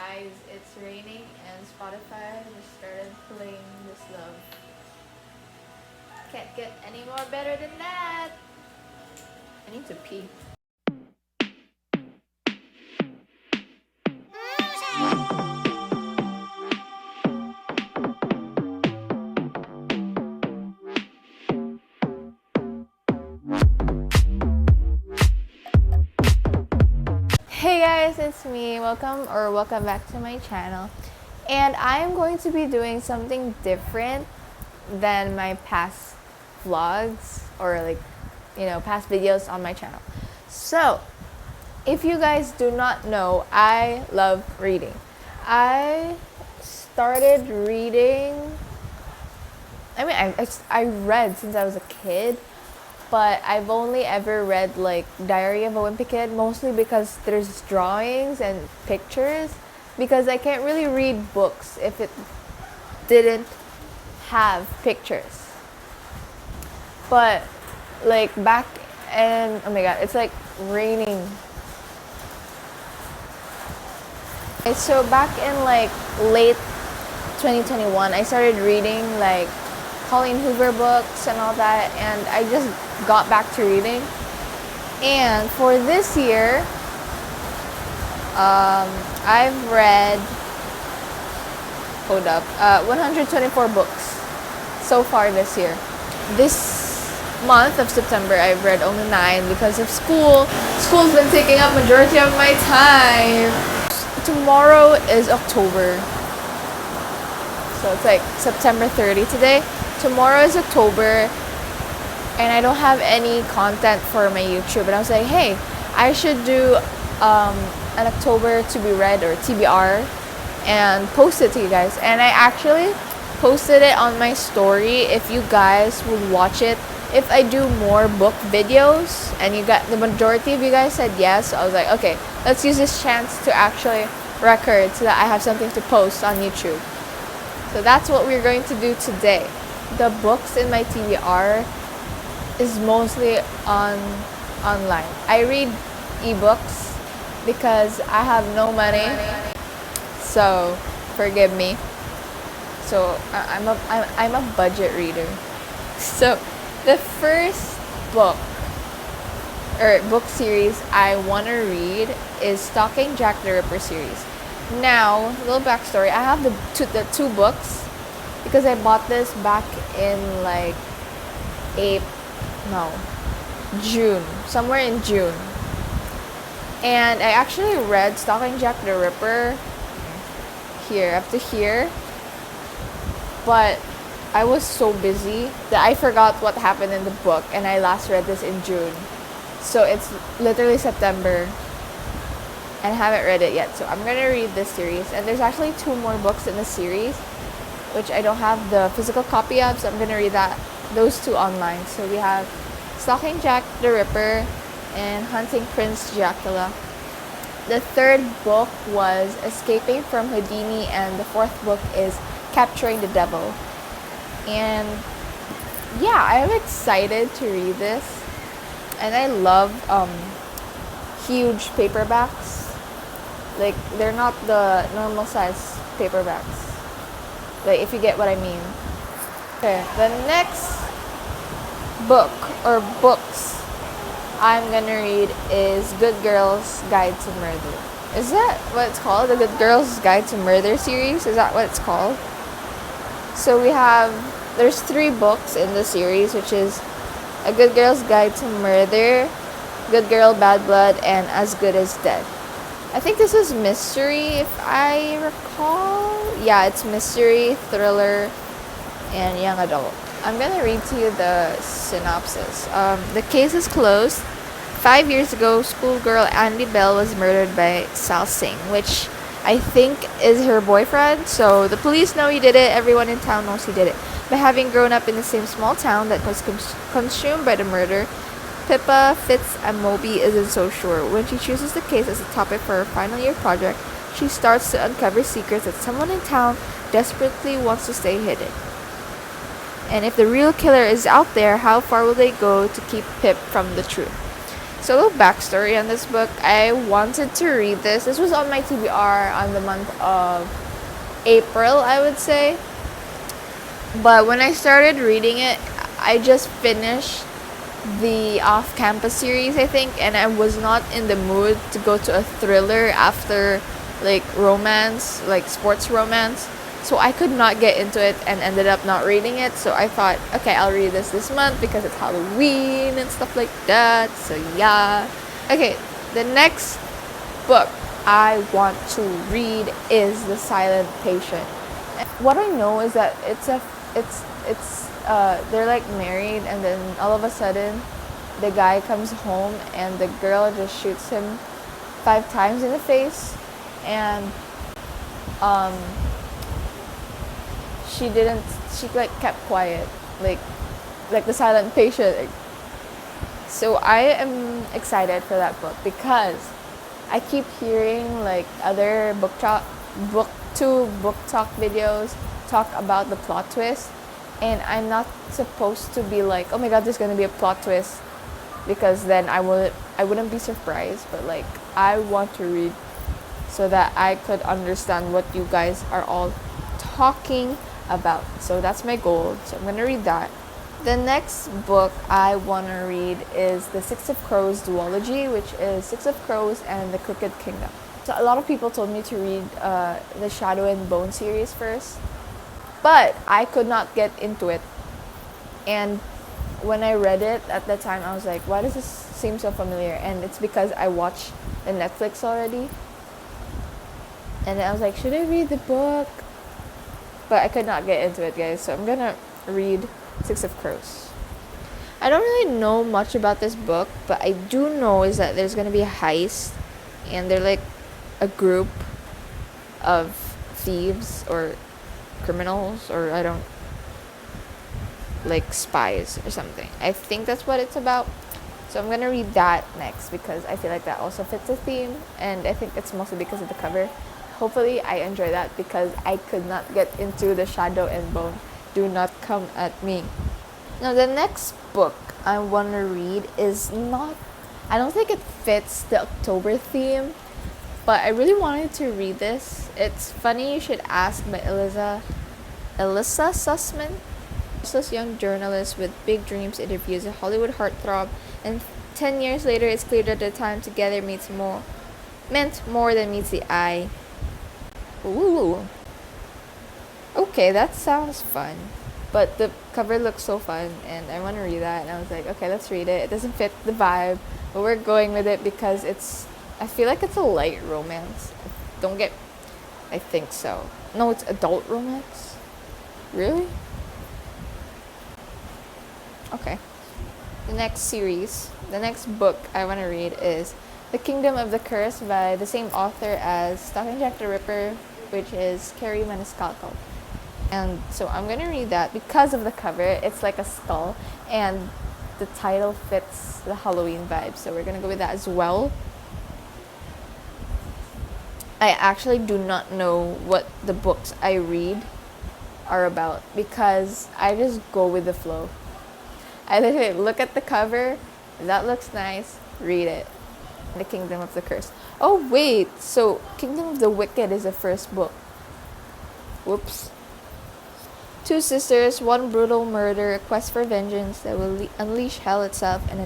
Guys, it's raining and Spotify just started playing this love. Can't get any more better than that. I need to pee. Hey guys, it's me. Welcome back to my channel. And I am going to be doing something different than my past vlogs or past videos on my channel. So, if you guys do not know, I love reading. I started reading, I read since I was a kid, but I've only ever read like Diary of a Wimpy Kid, mostly because there's drawings and pictures, because I can't really read books if it didn't have pictures. But like back in, oh my god, it's like raining. Okay, so back in like late 2021, I started reading like Colleen Hoover books and all that, and I just got back to reading. And for this year, I've read 124 books so far this year. This month of September, I've read only 9 because of school. School's been taking up majority of my time. Tomorrow is October, so it's like September 30 today. Tomorrow is October, and I don't have any content for my YouTube. And I was like, hey, I should do an October to be read, or TBR, and post it to you guys. And I actually posted it on my story if you guys would watch it. If I do more book videos, and the majority of you guys said yes, so I was like, okay, let's use this chance to actually record so that I have something to post on YouTube. So that's what we're going to do today. The books in my TBR is mostly online. I read ebooks because I have no money, so forgive me. So I'm a budget reader. So the first book series I want to read is Stalking Jack the Ripper series. Now, a little backstory. I have the two books because I bought this back in like June, somewhere in June. And I actually read Stalking Jack the Ripper up to here, but I was so busy that I forgot what happened in the book, and I last read this in June. So it's literally September, and I haven't read it yet. So I'm gonna read this series, and there's actually 2 more books in the series, which I don't have the physical copy of, so I'm gonna read those 2 online. So we have Stalking Jack the Ripper and Hunting Prince Dracula. The 3rd book was Escaping from Houdini, and the 4th book is Capturing the Devil. And yeah, I'm excited to read this, and I love huge paperbacks. Like, they're not the normal size paperbacks, like, if you get what I mean. Okay, the next book or books I'm gonna read is Good Girl's Guide to Murder. Is that what it's called? The Good Girl's Guide to Murder series? Is that what it's called? So there's 3 books in the series, which is A Good Girl's Guide to Murder, Good Girl, Bad Blood, and As Good as Dead. I think this is mystery, if I recall. Yeah, it's mystery, thriller, and young adult. I'm gonna read to you the synopsis. The case is closed. 5 years ago, schoolgirl Andy Bell was murdered by Sal Singh, which I think is her boyfriend. So the police know he did it. Everyone in town knows he did it. But having grown up in the same small town that was consumed by the murder, Pippa Fitz and Moby isn't so sure. When she chooses the case as a topic for her final year project, she starts to uncover secrets that someone in town desperately wants to stay hidden. And if the real killer is out there, how far will they go to keep Pip from the truth? So a little backstory on this book. I wanted to read this. This was on my TBR on the month of April, I would say. But when I started reading it, I just finished the off-campus series, I think, and I was not in the mood to go to a thriller after like romance, like sports romance. So I could not get into it and ended up not reading it. So I thought, okay, I'll read this month because it's Halloween and stuff like that. So yeah. Okay, the next book I want to read is The Silent Patient. What I know is that they're like married, and then all of a sudden the guy comes home and the girl just shoots him 5 times in the face, and she like kept quiet, like the silent patient. So I am excited for that book because I keep hearing like other book talk videos talk about the plot twist, and I'm not supposed to be like, oh my god, there's gonna be a plot twist, because then I wouldn't be surprised. But like, I want to read so that I could understand what you guys are all talking about. So that's my goal. So I'm gonna read that. The next book I want to read is the Six of Crows duology, which is Six of Crows and the Crooked Kingdom. So a lot of people told me to read the Shadow and Bone series first, but I could not get into it. And when I read it at that time, I was like, why does this seem so familiar? And it's because I watched the Netflix already. And then I was like, should I read the book? But I could not get into it, guys. So I'm gonna read Six of Crows. I don't really know much about this book, but I do know is that there's gonna be a heist, and they're like a group of thieves or criminals, or I don't, like spies or something. I think that's what it's about. So I'm gonna read that next because I feel like that also fits the theme, and I think it's mostly because of the cover. Hopefully I enjoy that because I could not get into the Shadow and Bone. Do not come at me. Now the next book I want to read is not, I don't think it fits the October theme, but I really wanted to read this. It's Funny You Should Ask by Elissa Sussman. This young journalist with big dreams interviews a Hollywood heartthrob, and 10 years later it's clear that the time together meant more than meets the eye. Ooh. Okay, that sounds fun. But the cover looks so fun, and I want to read that. And I was like, okay, let's read it. It doesn't fit the vibe, but we're going with it because I feel like it's a light romance. I think so. No, it's adult romance. Really? Okay. The next book I want to read is The Kingdom of the Curse by the same author as Stalking Jack the Ripper, which is Carrie Maniscalco. And so I'm going to read that because of the cover. It's like a skull, and the title fits the Halloween vibe. So we're going to go with that as well. I actually do not know what the books I read are about because I just go with the flow. I literally look at the cover, that looks nice, read it. The Kingdom of the Curse. Oh wait, so Kingdom of the Wicked is the first book. Whoops. 2 sisters, one brutal murder, a quest for vengeance that will unleash hell itself, and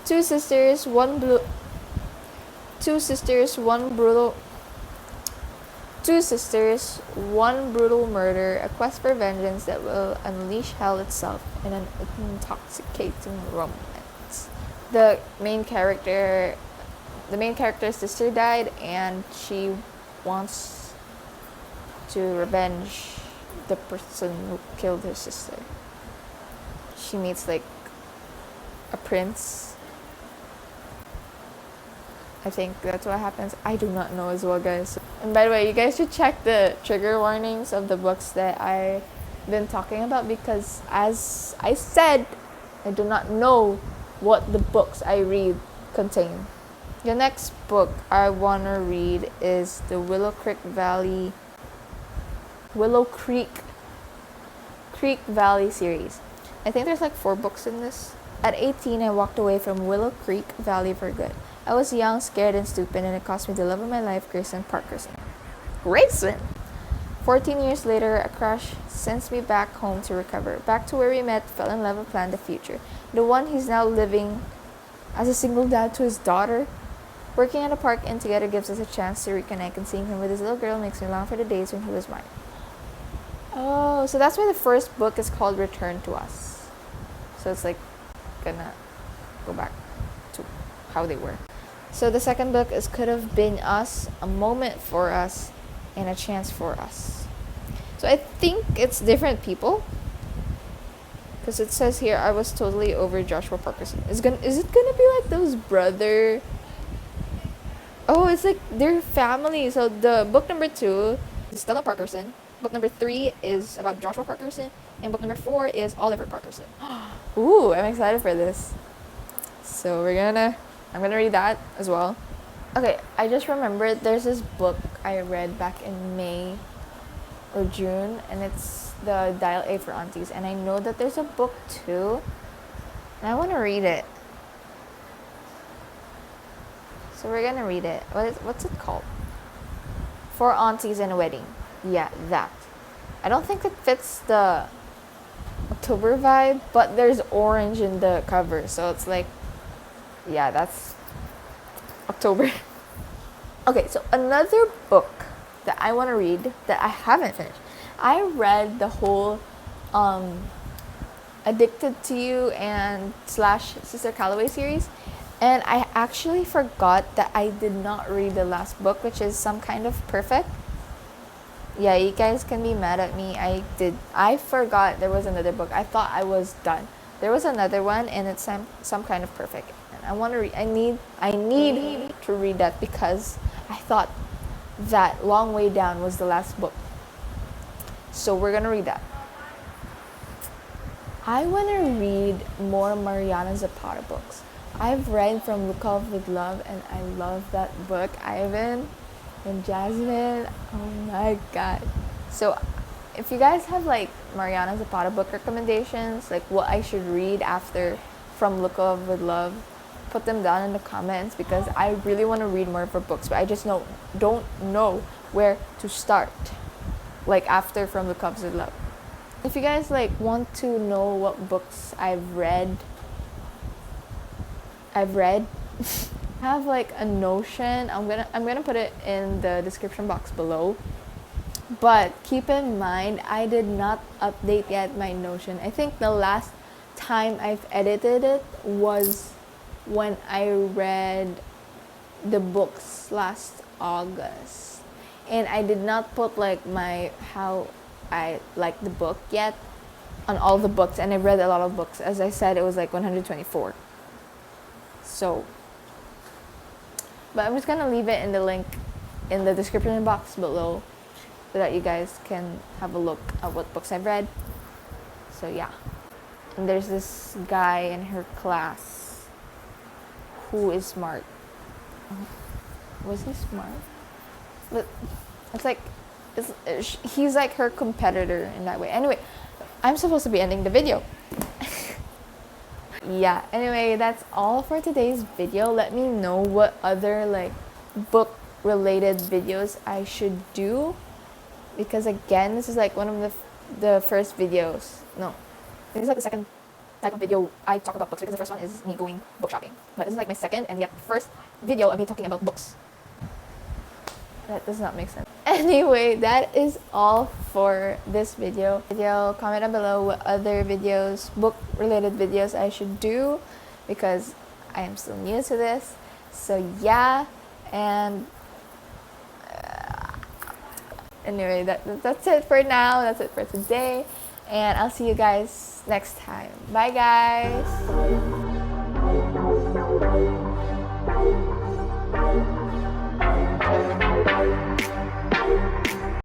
2 sisters, one brutal murder, a quest for vengeance that will unleash hell itself in an intoxicating romance. The main character's sister died, and she wants to revenge the person who killed her sister. She meets like a prince. I think that's what happens. I do not know as well, guys. And by the way, you guys should check the trigger warnings of the books that I've been talking about, because as I said, I do not know what the books I read contain. The next book I want to read is the Willow Creek Valley series. I think there's like 4 books in this. At 18, I walked away from Willow Creek Valley for good. I was young, scared, and stupid, and it cost me the love of my life, Grayson Parkerson. Grayson! 14 years later, a crash sends me back home to recover. Back to where we met, fell in love, and planned the future. The one he's now living as a single dad to his daughter. Working at a park and together gives us a chance to reconnect, and seeing him with his little girl makes me long for the days when he was mine. Oh, so that's why the first book is called Return to Us. So it's like gonna go back to how they were. So the second book is Could Have Been Us, A Moment for Us, and A Chance for Us. So I think it's different people. Because it says here, I was totally over Joshua Parkerson. Is it gonna be like those brother? Oh, it's like their family. So the book number 2 is Stella Parkerson. Book number 3 is about Joshua Parkerson. And book number 4 is Oliver Parkerson. Ooh, I'm excited for this. So I'm gonna read that as well. Okay, I just remembered there's this book I read back in May or June, and it's the Dial A for Aunties. And I know that there's a book too, and I want to read it. So we're gonna read it. What's it called? For Aunties and a Wedding. Yeah, that. I don't think it fits the October vibe, but there's orange in the cover, so it's like, yeah, that's October. Okay, so another book that I want to read that I haven't finished. I read the whole Addicted to You and / Sister Calloway series, and I actually forgot that I did not read the last book, which is Some Kind of Perfect. Yeah, you guys can be mad at me. I forgot there was another book. I thought I was done. There was another one, and it's Some Kind of Perfect. And I want to read. I need to read that because I thought that Long Way Down was the last book. So we're gonna read that. I want to read more Mariana Zapata books. I've read From Look Up with Love, and I love that book. Ivan and Jasmine, oh my god. So if you guys have like Mariana Zapata book recommendations, like what I should read after From Look Up with Love, put them down in the comments, because I really want to read more of her books, but I just don't know where to start, like after From Look Up with Love. If you guys like want to know what books I've read have like a Notion. I'm gonna put it in the description box below. But keep in mind, I did not update yet my Notion. I think the last time I've edited it was when I read the books last August, and I did not put like how I like the book yet on all the books, and I read a lot of books. As I said, it was like 124. So, but I'm just gonna leave it in the link in the description box below so that you guys can have a look at what books I've read. So yeah. And there's this guy in her class who is smart. Was he smart? But it's like he's like her competitor in that way. Anyway, I'm supposed to be ending the video. Yeah, anyway, that's all for today's video. Let me know what other like book related videos I should do, because again, this is like one of the first videos. No, this is like the second type of video I talk about books, because the first one is me going book shopping, but this is like my second and yet first video of me talking about books. That does not make sense. Anyway, that is all for this video. Comment down below what other videos, book related videos I should do, because I am still new to this. So yeah, and anyway, that's it for now. That's it for today, and I'll see you guys next time. Bye guys.